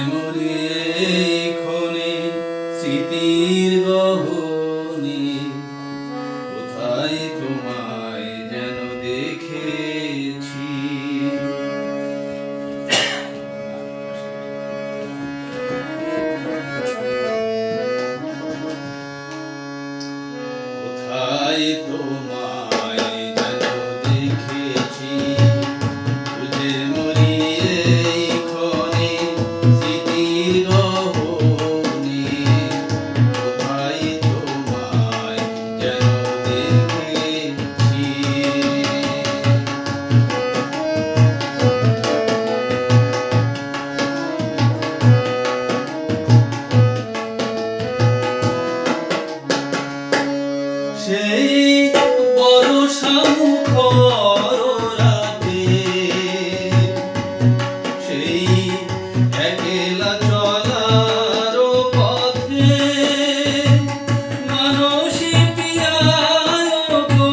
মরি ক্ষণে স্মৃতির গহনে কোথায় তোমায় যেন দেখেছি। কোথায় তোমায় যেন দেখেছি, খুঁজে মরি এই ক্ষণে স্মৃতির গহনে কোথায় তোমায় যেন দেখেছি। সেই বর্ষা মুখর রাতে সেই একলা চলার পথে মানসী পিয়ায় গো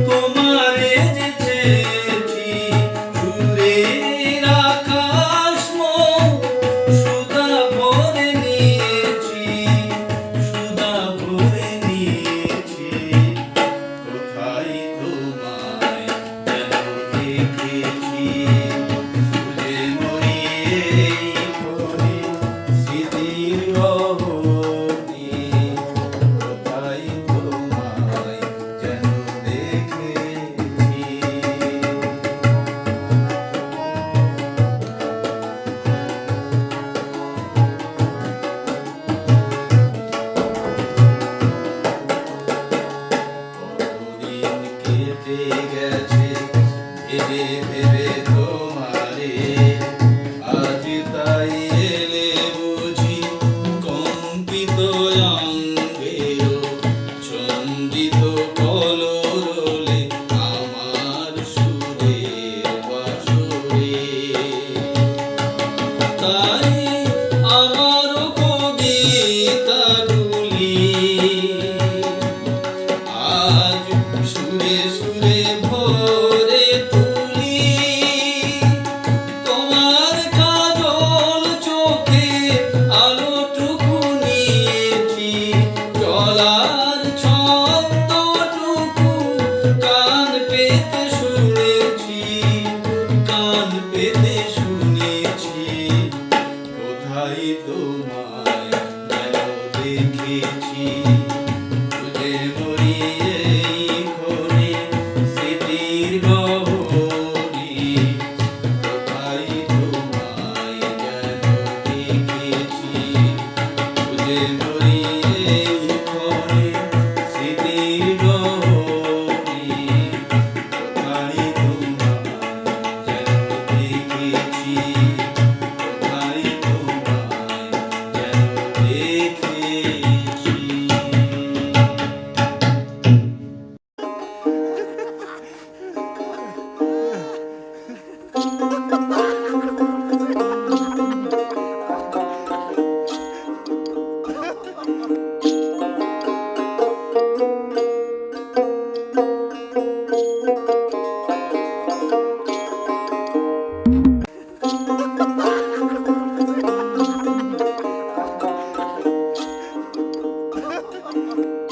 তোমারে যে চেয়েছি, সুরের আকাশ সুধা ভরে নিয়েছি, সুধা ভরে নিয়েছি। কোথায় তোমায় যেন দেখেছি, খুঁজে মরি এই ক্ষণে স্মৃতির গহনে কোথায় তোমায় যেন দেখেছি। কতদিন কেটে গেছে ভেবে ভেবে তোমারে, আজ তাই এলে বুঝি কম্পিত অঙ্গেও চন্দিত কলরলে আমার সুরের বাঁশরে। তাই আমার কবিতাগুলি আজ সুরে সুরে ভরে তুলি, তোমার কাজল চোখে আলোটুকু নিয়েছি, চলার ছন্দটুকু কান পেতে শুনেছি, কান পেতে শুনেছি। কোথায় তোমায় যেন দেখেছি, খুঁজে মরি এই ক্ষণে স্মৃতির গহনে কোথায় তোমায় যেন দেখেছি, খুঁজে মরি এই ক্ষণে স্মৃতির গহনে কোথায় তোমায় যেন দেখেছি, কোথায় তোমায় যেন দেখেছি। Ha ha ha!